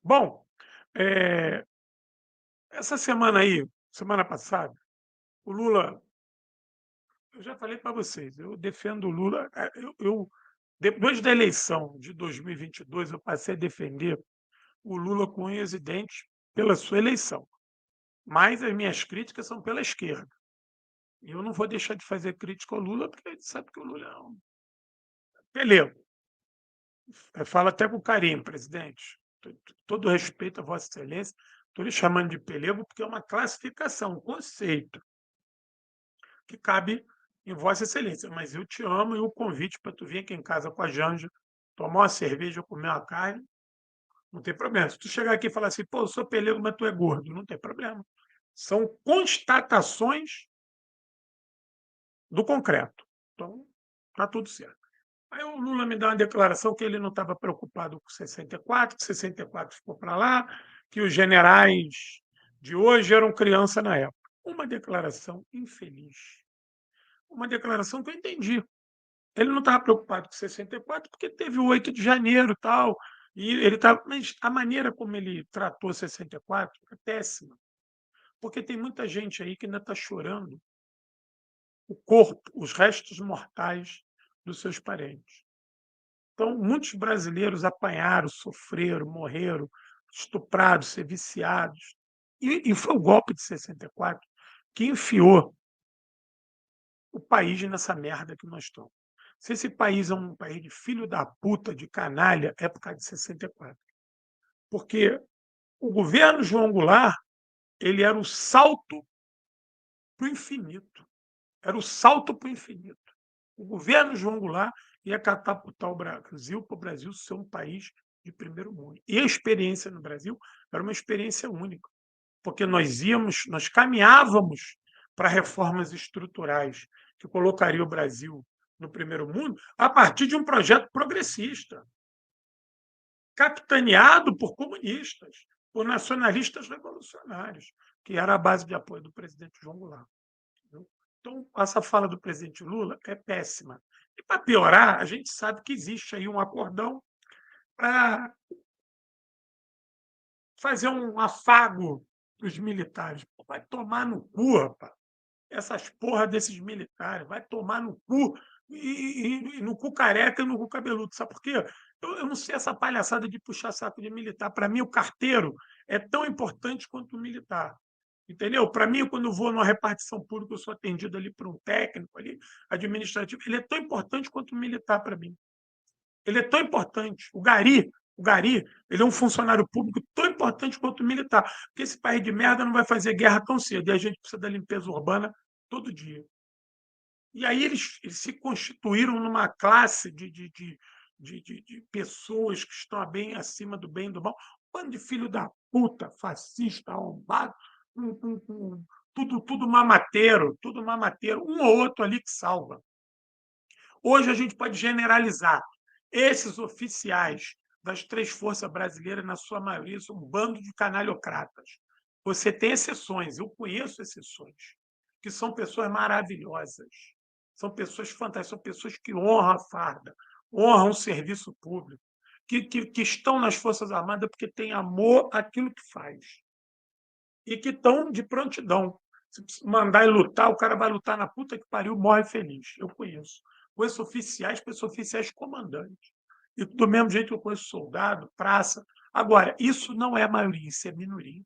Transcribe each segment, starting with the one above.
Bom, eh, essa semana aí, semana passada, o Lula eu já falei para vocês, eu defendo o Lula, depois da eleição de 2022, eu passei a defender o Lula com unhas e dentes pela sua eleição, mas as minhas críticas são pela esquerda. E eu não vou deixar de fazer crítica ao Lula, porque a gente sabe que o Lula é um pelego. Eu falo até com carinho: "Presidente, todo respeito a vossa excelência, estou lhe chamando de pelego, porque é uma classificação, um conceito que cabe em vossa excelência, mas eu te amo e o convite para tu vir aqui em casa com a Janja, tomar uma cerveja, comer uma carne, não tem problema. Se tu chegar aqui e falar assim: 'Pô, eu sou pelego, mas tu é gordo', não tem problema. São constatações do concreto. Então, está tudo certo". Aí o Lula me dá uma declaração que ele não estava preocupado com 64, que 64 ficou para lá, que os generais de hoje eram criança na época. Uma declaração infeliz. Uma declaração que eu entendi. Ele não estava preocupado com 64, porque teve o 8 de janeiro, e tal, e ele estava, mas a maneira como ele tratou 64 é péssima, porque tem muita gente aí que ainda está chorando o corpo, os restos mortais dos seus parentes. Então, muitos brasileiros apanharam, sofreram, morreram, estuprados, ser viciados. E foi o golpe de 64 que enfiou o país nessa merda que nós estamos. Se esse país é um país de filho da puta, de canalha, é por causa de 64. Porque o governo João Goulart, ele era o salto para o infinito. Era o salto para o infinito. O governo João Goulart ia catapultar o Brasil para o Brasil ser um país de primeiro mundo. E a experiência no Brasil era uma experiência única, porque nós caminhávamos para reformas estruturais que colocaria o Brasil no primeiro mundo a partir de um projeto progressista, capitaneado por comunistas, por nacionalistas revolucionários, que era a base de apoio do presidente João Goulart. Entendeu? Então, essa fala do presidente Lula é péssima. E, para piorar, a gente sabe que existe aí um acordão para fazer um afago dos militares. Pô, vai tomar no cu, rapaz. Essas porra desses militares, vai tomar no cu, e no cu careca e no cu cabeludo. Sabe por quê? Eu não sei essa palhaçada de puxar saco de militar. Para mim, o carteiro é tão importante quanto o militar. Entendeu? Para mim, quando eu vou numa repartição pública, eu sou atendido ali por um técnico ali, administrativo, ele é tão importante quanto o militar para mim. Ele é tão importante. O Gari, ele é um funcionário público tão importante quanto o militar, porque esse país de merda não vai fazer guerra tão cedo, e a gente precisa da limpeza urbana todo dia. E aí eles se constituíram numa classe de pessoas que estão bem acima do bem e do mal. Um bando de filho da puta, fascista, arrombado, tudo mamateiro, tudo mamateiro, um ou outro ali que salva. Hoje a gente pode generalizar. Esses oficiais das três forças brasileiras, na sua maioria, são um bando de canalhocratas. Você tem exceções, eu conheço exceções, que são pessoas maravilhosas, são pessoas fantásticas, são pessoas que honram a farda, honram o serviço público, que estão nas Forças Armadas porque têm amor àquilo que faz e que estão de prontidão. Se mandar ele lutar, o cara vai lutar na puta que pariu, morre feliz. Eu conheço. Conheço oficiais comandantes. E do mesmo jeito que eu conheço soldado, praça. Agora, isso não é maioria, isso é minoria.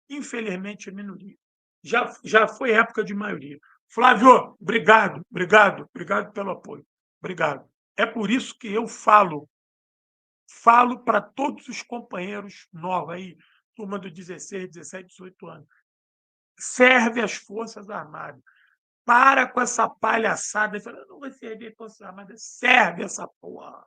Infelizmente, é minoria. Já foi época de maioria. Flávio, obrigado, obrigado, obrigado pelo apoio. Obrigado. É por isso que eu falo para todos os companheiros novos aí, turma do 16, 17, 18 anos. Serve as Forças Armadas. Para com essa palhaçada. Ele fala: "Eu não vou servir as Forças Armadas". Serve essa porra.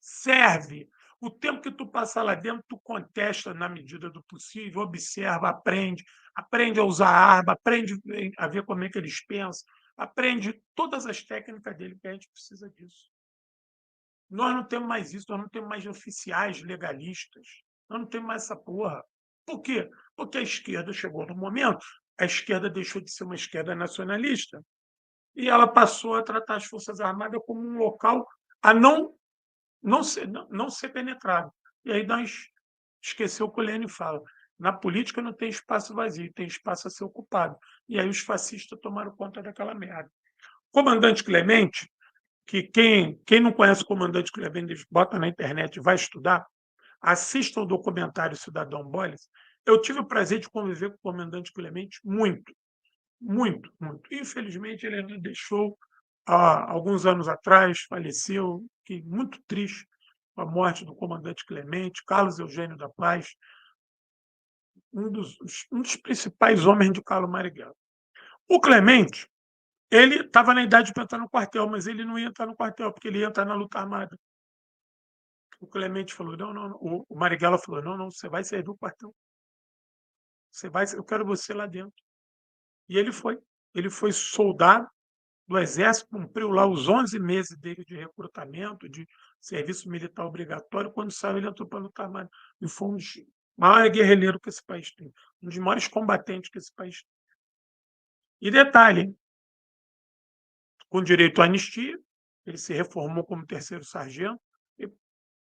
Serve. O tempo que tu passar lá dentro, tu contesta na medida do possível, observa, aprende. Aprende a usar arma, aprende a ver como é que eles pensam, aprende todas as técnicas dele, que a gente precisa disso. Nós não temos mais isso, nós não temos mais oficiais legalistas, nós não temos mais essa porra. Por quê? Porque a esquerda chegou no momento, a esquerda deixou de ser uma esquerda nacionalista e ela passou a tratar as Forças Armadas como um local a não ser penetrado. E aí nós esqueceu o que o Lênin fala: na política não tem espaço vazio, tem espaço a ser ocupado. E aí os fascistas tomaram conta daquela merda. Comandante Clemente, que quem não conhece o comandante Clemente, bota na internet e vai estudar, assista o documentário Cidadão Bolis. Eu tive o prazer de conviver com o comandante Clemente muito, muito, muito. Infelizmente, ele nos deixou há alguns anos atrás, faleceu, fiquei muito triste com a morte do comandante Clemente, Carlos Eugênio da Paz, um dos principais homens de Carlos Marighella. O Clemente, ele estava na idade para entrar no quartel, mas ele não ia entrar no quartel, porque ele ia entrar na luta armada. O Clemente falou: não, não, não. O Marighella falou: não, não, você vai servir o quartel. Você vai, eu quero você lá dentro. E ele foi. Ele foi soldado do Exército, cumpriu lá os 11 meses dele de recrutamento, de serviço militar obrigatório. Quando saiu, ele entrou para lutar armada. E foi um dos maiores guerrilheiros que esse país tem, um dos maiores combatentes que esse país tem. E detalhe, com direito à anistia, ele se reformou como terceiro sargento, e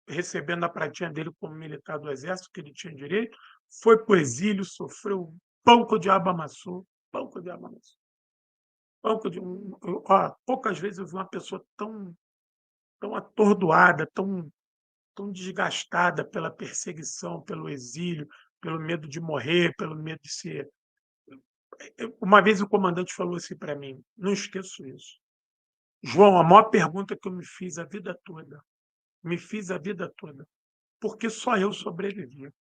recebendo a pratinha dele como militar do Exército, que ele tinha direito, foi para o exílio, sofreu pão que o diabo amassou, pão que o diabo amassou. Poucas vezes eu vi uma pessoa tão atordoada, tão desgastada pela perseguição, pelo exílio, pelo medo de morrer, pelo medo de ser. Uma vez o comandante falou assim para mim, não esqueço isso: João, a maior pergunta que eu me fiz a vida toda, porque só eu sobrevivi.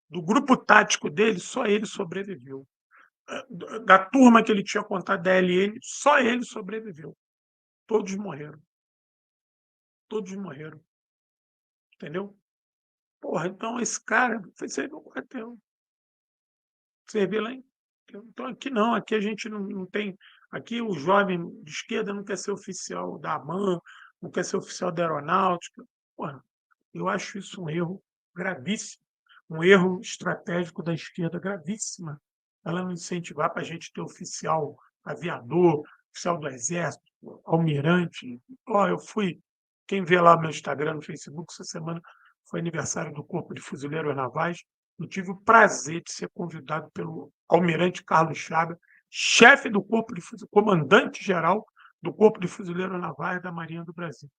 Do grupo tático dele, só ele sobreviveu. Da turma que ele tinha contado da LN, só ele sobreviveu. Todos morreram. Todos morreram. Entendeu? Porra, então esse cara foi servir no quartel. Servir lá em. Então aqui não, aqui a gente não tem. Aqui o jovem de esquerda não quer ser oficial da AMAN, não quer ser oficial da aeronáutica. Porra, eu acho isso um erro gravíssimo, um erro estratégico da esquerda gravíssima. Ela não incentivar para a gente ter oficial aviador, oficial do Exército, almirante. Eu fui. Quem vê lá o meu Instagram, no Facebook, essa semana foi aniversário do Corpo de Fuzileiros Navais. Eu tive o prazer de ser convidado pelo almirante Carlos Chaga, chefe do Corpo de Fuzileiros, comandante-geral do Corpo de Fuzileiros Navais da Marinha do Brasil.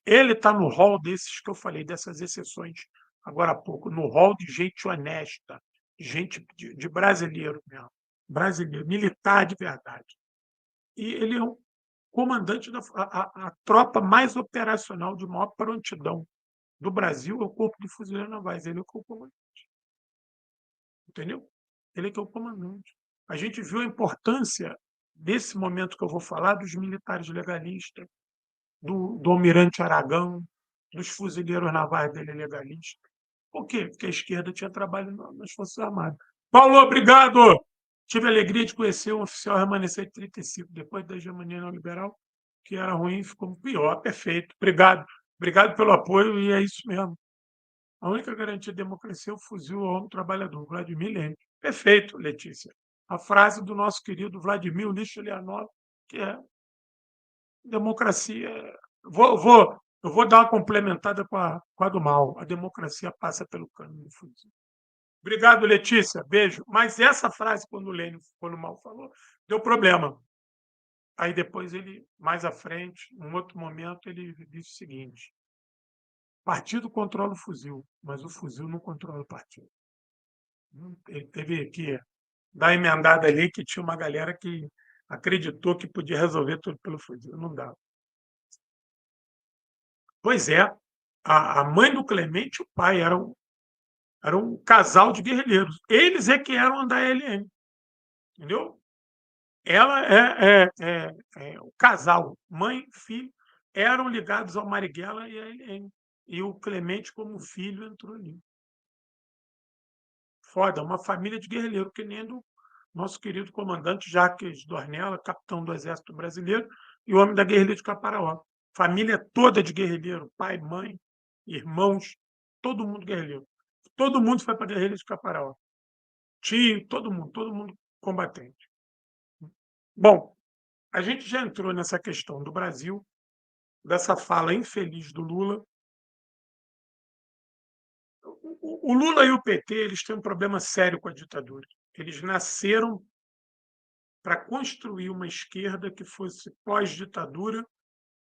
Ele está no rol desses que eu falei, dessas exceções agora há pouco, no rol de gente honesta, gente de brasileiro mesmo, brasileiro, militar de verdade. E ele é um comandante da tropa mais operacional, de maior prontidão do Brasil, é o Corpo de Fuzileiros Navais. Ele é o comandante. Entendeu? Ele é que é o comandante. A gente viu a importância desse momento que eu vou falar dos militares legalistas, do almirante Aragão, dos fuzileiros navais dele legalistas. Por quê? Porque a esquerda tinha trabalho nas Forças Armadas. Paulo, obrigado! Tive a alegria de conhecer um oficial remanescente 35, depois da hegemonia neoliberal, que era ruim, ficou pior. Perfeito. Obrigado. Obrigado pelo apoio, e é isso mesmo. A única garantia de democracia é o fuzil ao homem trabalhador, Vladimir Lenin. Perfeito, Letícia. A frase do nosso querido Vladimir Ilyich Leonov, que é democracia. Eu vou dar uma complementada com a do mal. A democracia passa pelo caminho do fuzil. Obrigado, Letícia. Beijo. Mas essa frase, quando o Lênin, quando o Mal falou, deu problema. Aí depois ele, mais à frente, em outro momento, ele disse o seguinte: partido controla o fuzil, mas o fuzil não controla o partido. Ele teve que dar a emendada ali, que tinha uma galera que acreditou que podia resolver tudo pelo fuzil. Não dá. Pois é, a mãe do Clemente e o pai eram um casal de guerrilheiros. Eles é que eram da LN, entendeu? Ela o casal, mãe e filho, eram ligados ao Marighella e à LN. E o Clemente, como filho, entrou ali. Foda, uma família de guerrilheiro, que nem do nosso querido comandante Jacques Dornella, capitão do Exército Brasileiro, e o homem da guerrilha de Caparaó. Família toda de guerrilheiro, pai, mãe, irmãos, todo mundo guerrilheiro. Todo mundo foi para a guerrilha de Caparaó. Tio, todo mundo combatente. Bom, a gente já entrou nessa questão do Brasil, dessa fala infeliz do Lula. o Lula e o PT, eles têm um problema sério com a ditadura. Eles nasceram para construir uma esquerda que fosse pós-ditadura,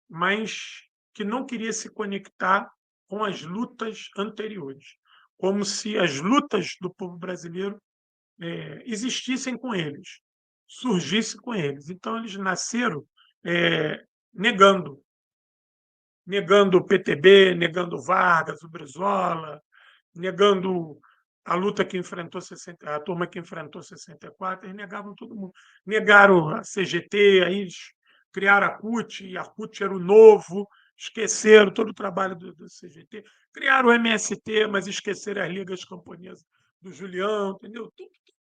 mas que não queria se conectar com as lutas anteriores, como se as lutas do povo brasileiro existissem com eles, surgissem com eles. Então, eles nasceram negando, negando o PTB, negando Vargas, o Brizola, negando a luta que enfrentou a turma que enfrentou 64, eles negavam todo mundo. Negaram a CGT, aí eles criaram a CUT, e a CUT era o novo, esqueceram todo o trabalho do CGT, criaram o MST, mas esqueceram as ligas camponesas do Julião, entendeu?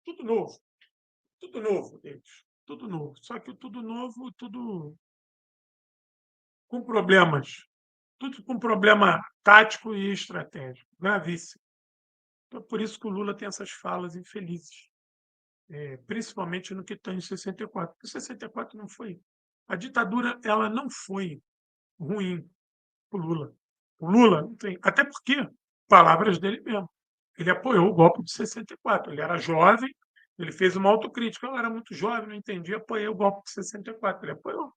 Tudo novo deles, tudo novo. Só que o tudo novo, tudo com problemas, tudo com problema tático e estratégico, gravíssimo. Então, por isso que o Lula tem essas falas infelizes, principalmente no que tem em 64. Porque 64 não foi. A ditadura ela não foi ruim para o Lula. O Lula, tem, até porque, palavras dele mesmo, ele apoiou o golpe de 64. Ele era jovem, ele fez uma autocrítica. Eu era muito jovem, não entendia, apoiei o golpe de 64. Ele apoiou.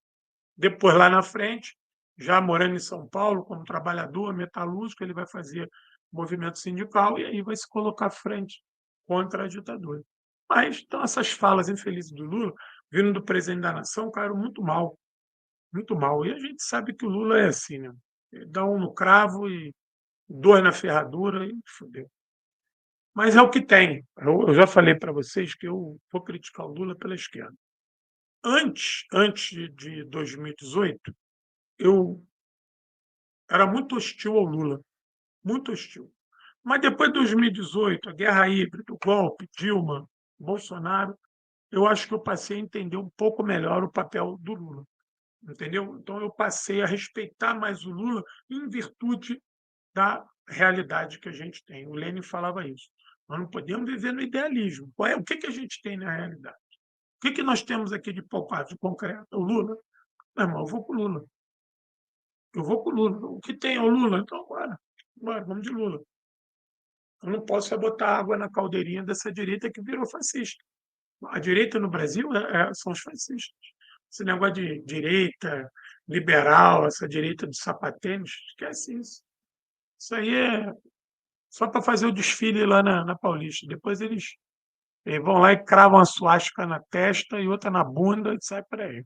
Depois, lá na frente, já morando em São Paulo, como trabalhador metalúrgico, ele vai fazer movimento sindical e aí vai se colocar à frente contra a ditadura. Mas, então, essas falas infelizes do Lula, vindo do presidente da nação, caíram muito mal, muito mal. E a gente sabe que o Lula é assim, né? Ele dá um no cravo e dois na ferradura e fodeu. Mas é o que tem. Eu já falei para vocês que eu vou criticar o Lula pela esquerda. Antes de 2018, eu era muito hostil ao Lula, muito hostil. Mas depois de 2018, a guerra híbrida, o golpe, Dilma, Bolsonaro, eu acho que eu passei a entender um pouco melhor o papel do Lula, entendeu? Então eu passei a respeitar mais o Lula em virtude da realidade que a gente tem. O Lenin falava isso. Nós não podemos viver no idealismo. O que a gente tem na realidade? O que nós temos aqui de palpável, de concreto? O Lula? Meu irmão, eu vou com o Lula. Eu vou com o Lula. O que tem é o Lula, então bora, vamos de Lula. Eu não posso botar água na caldeirinha dessa direita que virou fascista. A direita no Brasil são os fascistas. Esse negócio de direita liberal, essa direita do sapatênis, esquece isso. Isso aí é só para fazer o desfile lá na Paulista. Depois eles vão lá e cravam a suástica na testa e outra na bunda e sai por aí.